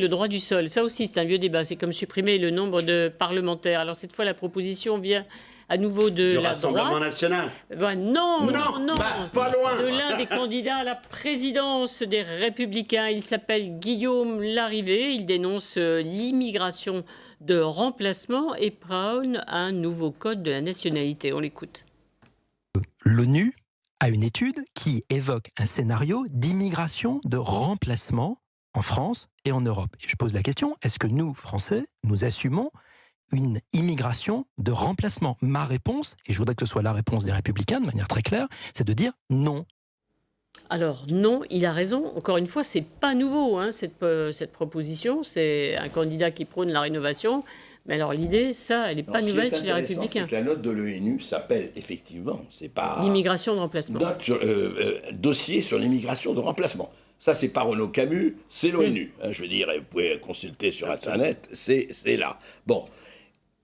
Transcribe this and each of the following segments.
Le droit du sol, ça aussi c'est un vieux débat, c'est comme supprimer le nombre de parlementaires. Alors cette fois la proposition vient à nouveau de la Rassemblement droite. national. Non, Pas loin. de l'un des candidats à la présidence des Républicains. Il s'appelle Guillaume Larrivé, il dénonce l'immigration de remplacement et prône un nouveau code de la nationalité. On l'écoute. L'ONU a une étude qui évoque un scénario d'immigration de remplacement en France et en Europe. Et je pose la question, est-ce que nous, Français, nous assumons une immigration de remplacement? Ma réponse, et je voudrais que ce soit la réponse des Républicains de manière très claire, c'est de dire non. Alors non, il a raison. Encore une fois, c'est pas nouveau hein, cette proposition. C'est un candidat qui prône la rénovation. Mais alors l'idée, ça, elle n'est pas nouvelle chez les Républicains. C'est que la note de l'ONU s'appelle effectivement, c'est pas l'immigration de remplacement. Dossier sur l'immigration de remplacement. Ça, c'est pas Renaud Camus, c'est l'ONU. Je veux dire, vous pouvez consulter sur Internet, c'est là. Bon,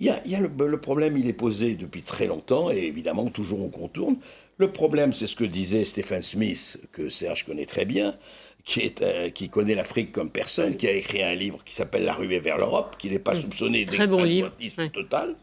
le problème, il est posé depuis très longtemps, et évidemment, toujours on contourne. Le problème, c'est ce que disait Stephen Smith, que Serge connaît très bien, qui connaît l'Afrique comme personne, qui a écrit un livre qui s'appelle La ruée vers l'Europe, qui n'est pas soupçonné d'extrême-droitisme total,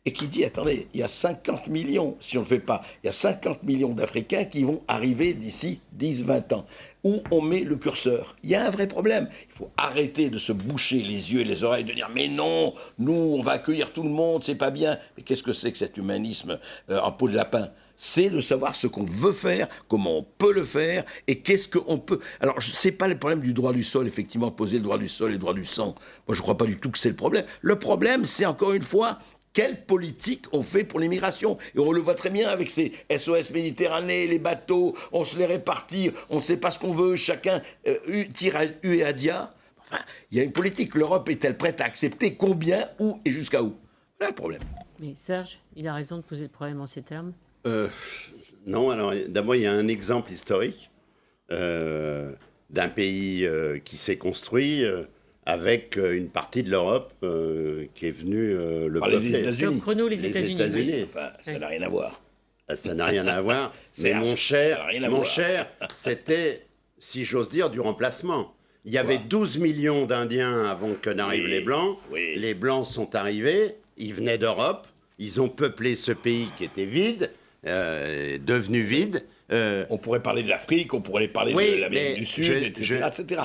et qui dit, attendez, il y a 50 millions, si on ne le fait pas, il y a 50 millions d'Africains qui vont arriver d'ici 10-20 ans. Où on met le curseur? Il y a un vrai problème. Il faut arrêter de se boucher les yeux et les oreilles, de dire, mais non, nous, on va accueillir tout le monde, c'est pas bien. Mais qu'est-ce que c'est que cet humanisme en peau de lapin? C'est de savoir ce qu'on veut faire, comment on peut le faire, et qu'est-ce qu'on peut... Alors, c'est pas le problème du droit du sol, effectivement, poser le droit du sol et le droit du sang. Moi, je crois pas du tout que c'est le problème. Le problème, c'est encore une fois... Quelle politique on fait pour l'immigration? Et on le voit très bien avec ces SOS Méditerranée, les bateaux, on se les répartit, on ne sait pas ce qu'on veut, chacun tire à U et à Dia. Enfin, il y a une politique. L'Europe est-elle prête à accepter combien, où et jusqu'à où? Voilà le problème. Mais Serge, il a raison de poser le problème en ces termes. Non, alors d'abord, il y a un exemple historique d'un pays qui s'est construit... avec une partie de l'Europe qui est venue le peupler. Les États-Unis. Chrono, les États-Unis. Enfin, ça n'a rien à voir. Ça n'a rien à voir. Mais mon cher, c'était, si j'ose dire, du remplacement. Il y avait 12 millions d'Indiens avant que n'arrivent les Blancs. Oui. Les Blancs sont arrivés, ils venaient d'Europe, ils ont peuplé ce pays qui était vide, devenu vide. On pourrait parler de l'Afrique, on pourrait parler de l'Amérique du Sud, etc.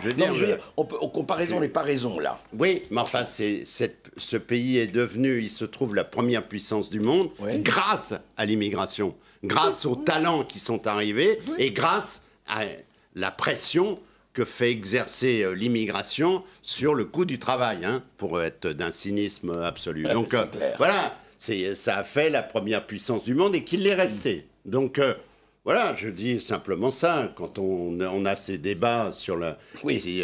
Comparaison n'est pas raison, là. Oui, mais enfin, ce pays est devenu, il se trouve, la première puissance du monde grâce à l'immigration, grâce aux talents qui sont arrivés et grâce à la pression que fait exercer l'immigration sur le coût du travail, pour être d'un cynisme absolu. Donc, voilà, ça a fait la première puissance du monde et qu'il l'est resté. Donc... voilà, je dis simplement ça. Quand on a ces débats sur la... Oui. Il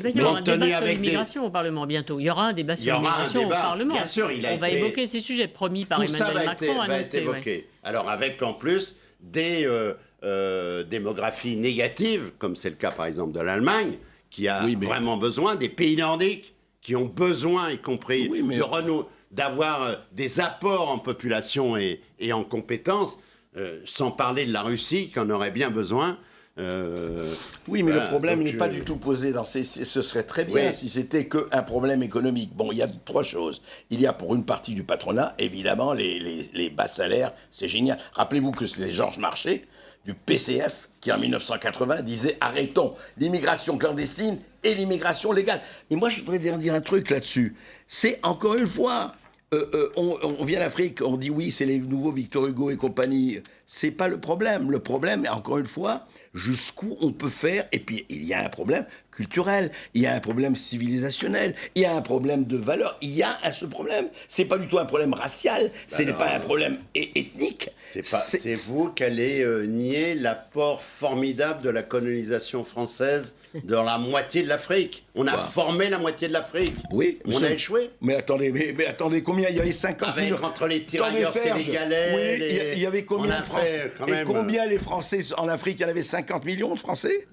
va y avoir un débat sur l'immigration au Parlement bientôt. Il y aura un débat sur l'immigration au Parlement. Bien sûr, on va évoquer ces sujets promis par Emmanuel Macron. Va être évoqué. Ouais. Alors avec en plus des démographies négatives, comme c'est le cas par exemple de l'Allemagne, qui a vraiment besoin, des pays nordiques qui ont besoin, y compris d'avoir des apports en population et en compétences. Sans parler de la Russie, qui en aurait bien besoin. Oui, mais le problème n'est pas du tout posé dans ce serait très bien si c'était qu'un problème économique. Bon, il y a trois choses. Il y a pour une partie du patronat, évidemment, les bas salaires, c'est génial. Rappelez-vous que c'est Georges Marchais, du PCF, qui en 1980 disait « Arrêtons l'immigration clandestine et l'immigration légale ». Mais moi, je voudrais dire un truc là-dessus. C'est encore une fois... on vient d'Afrique, on dit oui, c'est les nouveaux Victor Hugo et compagnie. C'est pas le problème. Le problème, encore une fois, jusqu'où on peut faire. Et puis, il y a un problème culturel, il y a un problème civilisationnel, il y a un problème de valeur. Il y a ce problème. C'est pas du tout un problème racial, ce n'est pas un problème ethnique. C'est vous qui allez nier l'apport formidable de la colonisation française dans la moitié de l'Afrique. On a formé la moitié de l'afrique. Oui. On a échoué. Mais attendez, combien il y avait 50 millions entre les tirailleurs sénégalais... Oui, il y avait combien de Français? Et combien les Français en Afrique? Il y en avait 50 millions de Français.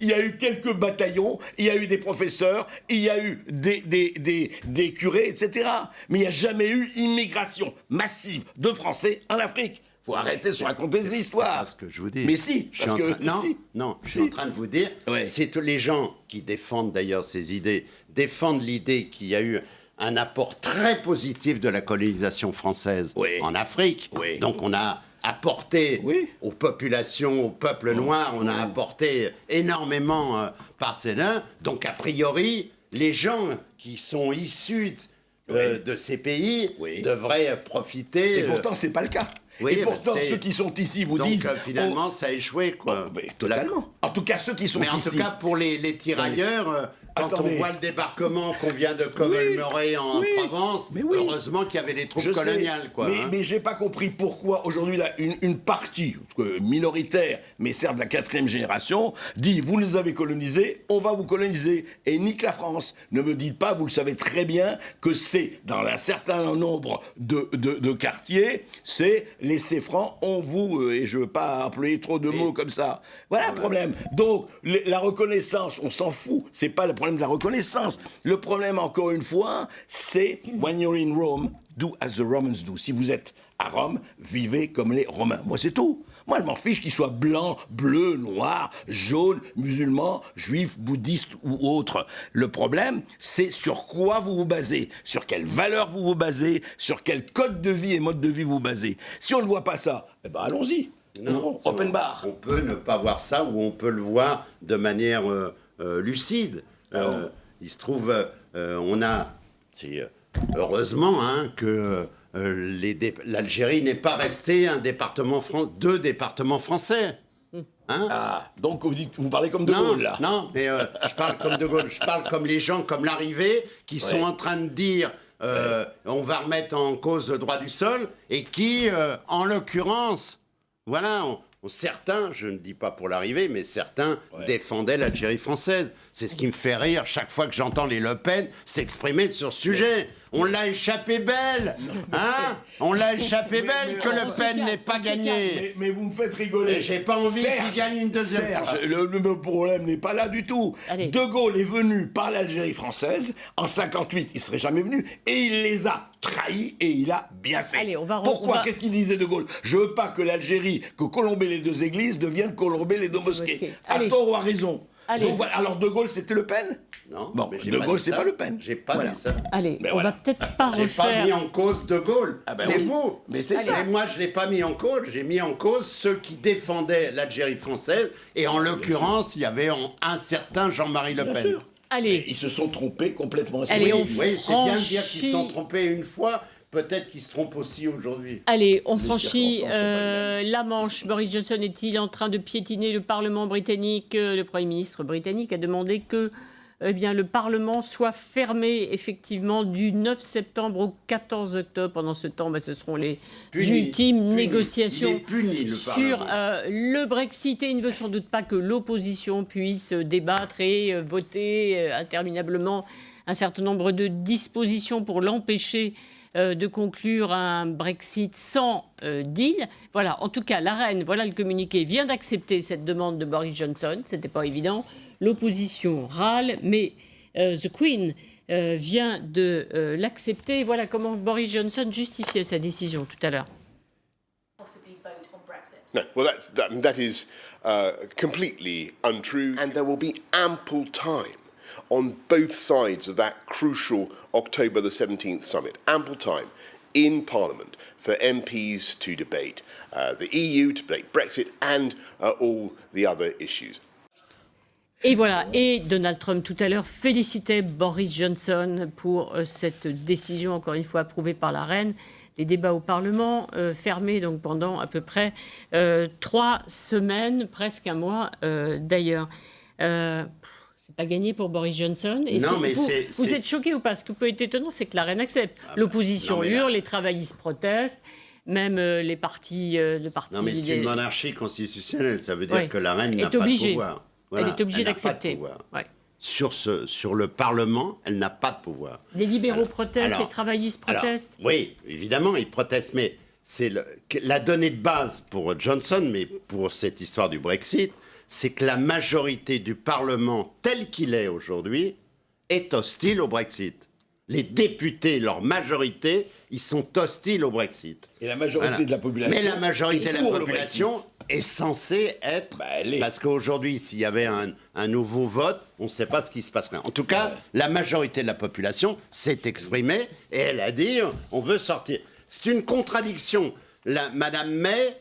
Il y a eu quelques bataillons, il y a eu des professeurs, il y a eu des curés, etc. Mais il n'y a jamais eu immigration massive de Français en Afrique. Faut arrêter de se raconter des C'est histoires. pas ce que je vous dis. Mais si, Je suis parce en que... train- non, si. non, je suis Si. en train de vous dire, Ouais. c'est tous les gens qui défendent d'ailleurs ces idées, défendent l'idée qu'il y a eu un apport très positif de la colonisation française Oui. en Afrique. Oui. Donc on a apporté Oui. aux populations, au peuple noir, on a apporté énormément par ces là. Donc a priori, les gens qui sont issus de ces pays Oui. devraient profiter. Et pourtant, c'est pas le cas. oui, et pourtant, c'est- ceux qui sont ici vous donc disent... finalement, ça a échoué, quoi. mais totalement. En tout cas, ceux qui sont Mais en ici... tout cas, pour les tirailleurs, quand Attendez. on voit le débarquement qu'on vient de commémorer en oui, Provence, mais oui. heureusement qu'il y avait les troupes Je sais, coloniales, quoi. mais, hein. mais j'ai pas compris pourquoi aujourd'hui là, une partie minoritaire, mais certes de la 4e génération, dit vous nous avez colonisés, on va vous coloniser et nique la France. Ne me dites pas, vous le savez très bien, que c'est dans un certain nombre de quartiers, c'est laissez franc, on vous et je veux pas employer trop de mots comme ça. Voilà le problème. Donc la reconnaissance, on s'en fout. C'est pas le problème de la reconnaissance. Le problème, encore une fois, c'est when you're in Rome, do as the Romans do. Si vous êtes à Rome, vivez comme les Romains. Moi, c'est tout. Moi, je m'en fiche qu'ils soient blancs, bleus, noirs, jaunes, musulmans, juifs, bouddhistes ou autres. Le problème, c'est sur quoi vous vous basez, sur quelles valeurs vous vous basez, sur quel code de vie et mode de vie vous vous basez. Si on ne voit pas ça, eh ben allons-y. Non, Open bar. On peut ne pas voir ça ou on peut le voir de manière lucide. Il se trouve, on a, heureusement, hein, que l'Algérie n'est pas restée deux départements français. Hein? Ah, donc vous parlez comme De Gaulle, là. Non, mais je parle comme De Gaulle. Je parle comme les gens, comme l'arrivée, qui sont en train de dire on va remettre en cause le droit du sol, et qui, en l'occurrence, voilà, certains, je ne dis pas pour l'arrivée, mais certains défendaient l'Algérie française. C'est ce qui me fait rire chaque fois que j'entends les Le Pen s'exprimer sur ce sujet. On l'a échappé belle, hein? On l'a échappé belle que Le Pen n'ait pas gagné. Mais vous me faites rigoler. Et j'ai pas envie qu'il gagne une deuxième fois. Le problème n'est pas là du tout. Allez. De Gaulle est venu par l'Algérie française. En 58, il serait jamais venu. Et il les a trahis et il a bien fait. Allez, Pourquoi? Qu'est-ce qu'il disait De Gaulle? Je veux pas que l'Algérie, que colomber les deux églises devienne colomber les deux mosquées. À Allez. tort ou à raison. Allez. Donc, voilà. Alors De Gaulle, c'était Le Pen? Non, Bon, mais j'ai De pas Gaulle, dit c'est ça. pas Le Pen. J'ai pas Voilà. dit ça. Allez, Ben on voilà. va peut-être pas J'ai pas refaire... mis en cause De Gaulle. Ah ben c'est oui. vous. Mais c'est ça. Mais moi, je l'ai pas mis en cause. J'ai mis en cause ceux qui défendaient l'Algérie française. Et en l'occurrence, il y avait un certain Jean-Marie Le Bien Pen. sûr. Allez, Ils se sont trompés complètement. Allez, Oui, on oui, c'est bien de dire qu'ils se sont franchit- trompés une fois. Peut-être qu'ils se trompent aussi aujourd'hui. allez, on Les franchit circonstances sont pas les la Manche. Boris Johnson est-il en train de piétiner le Parlement britannique? Le Premier ministre britannique a demandé que le Parlement soit fermé effectivement du 9 septembre au 14 octobre. Pendant ce temps, ce seront les ultimes négociations Il est puni, le sur Parlement. le Brexit. Et il ne veut sans doute pas que l'opposition puisse débattre et voter interminablement un certain nombre de dispositions pour l'empêcher de conclure un Brexit sans deal. Voilà, en tout cas, la reine, voilà le communiqué, vient d'accepter cette demande de Boris Johnson. C'était pas évident. L'opposition râle, mais The Queen vient de l'accepter. Voilà comment Boris Johnson justifiait sa décision tout à l'heure. Possibly vote on Brexit. No, well, that is completely untrue, and there will be ample time on both sides of that crucial October the 17th summit, ample time in Parliament for MPs to debate the EU, to debate Brexit, and all the other issues. Et voilà, et Donald Trump tout à l'heure félicitait Boris Johnson pour cette décision, encore une fois approuvée par la reine. Les débats au Parlement fermés donc pendant à peu près 3 semaines, presque un mois d'ailleurs. C'est pas gagné pour Boris Johnson. Et Non, mais vous êtes choqué ou pas? Ce qui peut être étonnant, c'est que la reine accepte. L'opposition non, mais là- hurle, les travaillistes protestent, même les partis de partis. Non, mais c'est une monarchie constitutionnelle. Ça veut dire Ouais. que la reine Elle n'a est pas de obligée. pouvoir. Voilà, Elle est obligée n'a pas de d'accepter. pouvoir. Ouais. Sur le Parlement, elle n'a pas de pouvoir. Les libéraux protestent, alors- les travaillistes Alors, protestent. oui, évidemment, ils protestent, mais c'est la donnée de base pour Johnson, mais pour cette histoire du Brexit, c'est que la majorité du Parlement tel qu'il est aujourd'hui est hostile au Brexit. Les députés, leur majorité, ils sont hostiles au Brexit. Et la majorité Voilà. de la population. Mais la majorité de la pour le population Brexit. est censée être... Bah, elle est. Parce qu'aujourd'hui, s'il y avait un nouveau vote, on ne sait pas ce qui se passerait. En tout cas, la majorité de la population s'est exprimée et elle a dit on veut sortir. C'est une contradiction. Madame May,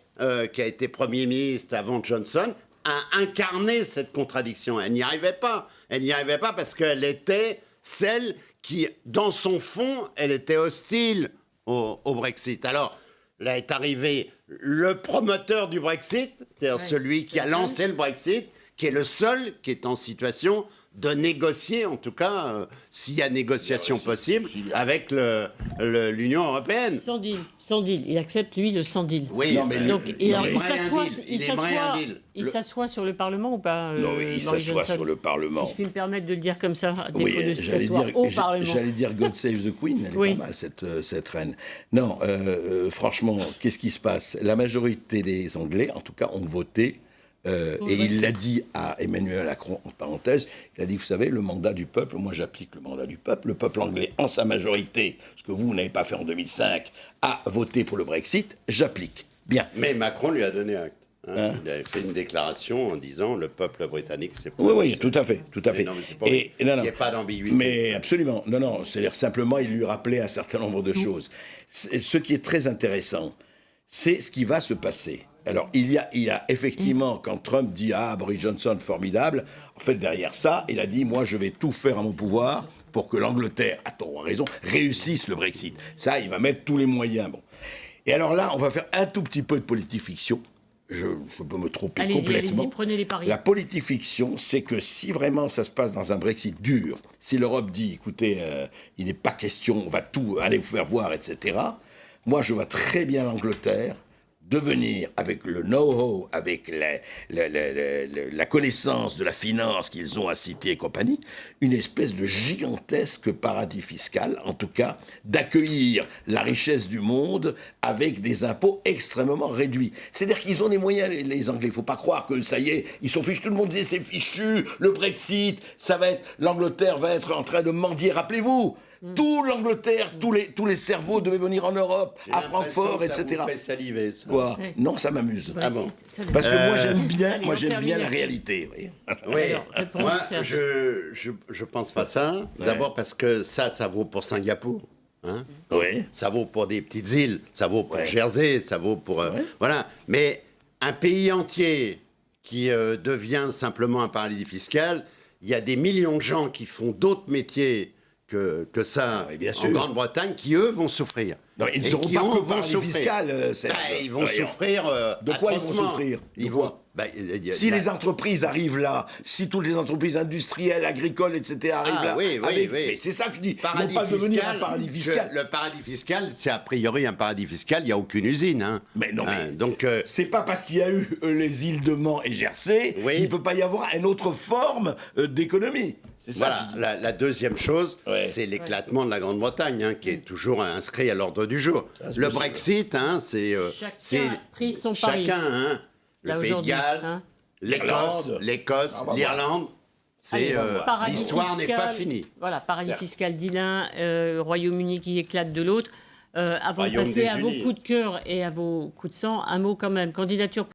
qui a été Premier ministre avant Johnson, a incarné cette contradiction. Elle n'y arrivait pas. Elle n'y arrivait pas parce qu'elle était celle qui, dans son fond, elle était hostile au Brexit. Alors, là est arrivé le promoteur du Brexit, c'est-à-dire celui qui a lancé le Brexit, qui est le seul qui est en situation de négocier, en tout cas, s'il y a négociation possible, avec l'Union européenne. Sans deal. Il accepte, lui, le sans deal. Oui, Non, mais Donc, il alors, aimerait un deal. il s'assoit sur le Parlement ou pas Non, oui, il Boris s'assoit Johnson sur le Parlement. Si je puis me permettre de le dire comme ça, à défaut Oui, de s'asseoir au Parlement. j'allais dire God Save the Queen, elle est pas mal, cette reine. Non, franchement, qu'est-ce qui se passe? La majorité des Anglais, en tout cas, ont voté, et il l'a dit à Emmanuel Macron, en parenthèse, il a dit, vous savez, le mandat du peuple, moi j'applique le mandat du peuple anglais en sa majorité, ce que vous n'avez pas fait en 2005, a voté pour le Brexit, j'applique. Bien. Mais Macron lui a donné acte. Hein. Il avait fait une déclaration en disant le peuple britannique c'est pas... Oui, tout à fait. Mais non, mais c'est pas vrai. Il n'y a pas d'ambiguïté. Mais absolument, non, c'est-à-dire simplement, il lui rappelait un certain nombre de choses. Ce qui est très intéressant, c'est ce qui va se passer. Alors, il y a effectivement, quand Trump dit « Ah, Boris Johnson, formidable », en fait, derrière ça, il a dit « Moi, je vais tout faire à mon pouvoir pour que l'Angleterre, à tort ou à raison, réussisse le Brexit. » Ça, il va mettre tous les moyens. Bon. Et alors là, on va faire un tout petit peu de politique fiction. Je peux me tromper complètement. Allez-y, prenez les paris. La politique fiction, c'est que si vraiment ça se passe dans un Brexit dur, si l'Europe dit, écoutez, il n'est pas question, on va tout aller vous faire voir, etc., moi, je vois très bien l'Angleterre devenir, avec le know-how, avec la connaissance de la finance qu'ils ont à City et compagnie, une espèce de gigantesque paradis fiscal, en tout cas, d'accueillir la richesse du monde avec des impôts extrêmement réduits. C'est-à-dire qu'ils ont des moyens, les Anglais. Il ne faut pas croire que ça y est, ils sont fichus. Tout le monde disait c'est fichu, le Brexit, ça va être, l'Angleterre va être en train de mendier. Rappelez-vous, tout l'Angleterre, tous les cerveaux devaient venir en Europe, à Francfort, etc. Ça vous fait saliver, ça. Quoi? Oui. Non, ça m'amuse. Brexit, bon. ça va. Parce que moi j'aime Allez, on bien termine la là-dessus. réalité. Oui. Oui, Alors, réponse, moi, Serge. je pense pas ça. D'abord parce que ça vaut pour Singapour. Hein. Oui. Ça vaut pour des petites îles, ça vaut pour Jersey, ça vaut pour... Voilà. Mais un pays entier qui devient simplement un paradis fiscal, il y a des millions de gens qui font d'autres métiers que ça oui, bien en sûr. Grande-Bretagne qui, eux, vont souffrir. Non, ils ne Et seront qui pas vont que paradis souffrir. fiscal, Serge. Ils vont D'ailleurs. souffrir De quoi ils vont atrocement. souffrir? De Ils quoi vont... Si les entreprises arrivent là, si toutes les entreprises industrielles, agricoles, etc. arrivent là, oui. mais c'est ça que je dis. Ils vont pas devenir un paradis fiscal. Le paradis fiscal, c'est a priori un paradis fiscal. Il n'y a aucune usine. Hein. Mais non, mais donc, c'est pas parce qu'il y a eu les îles de Man et Jersey Oui. qu'il peut pas y avoir une autre forme d'économie. C'est ça. voilà. La deuxième chose, Ouais. c'est l'éclatement de la Grande-Bretagne, hein, qui est toujours inscrit à l'ordre du jour. Le Brexit, hein, c'est Chacun a pris son pari. chacun, hein, Là, le Pays de aujourd'hui, Galles, hein. l'Écosse, Ah, bah, l'Irlande. Allez, paradis L'histoire n'est pas fiscal. finie. Voilà, paradis fiscal d'Ilin, Royaume-Uni qui éclate de l'autre. Avant de Royaume passer des à vos Unis. coups de cœur et à vos coups de sang, un mot quand même. Candidature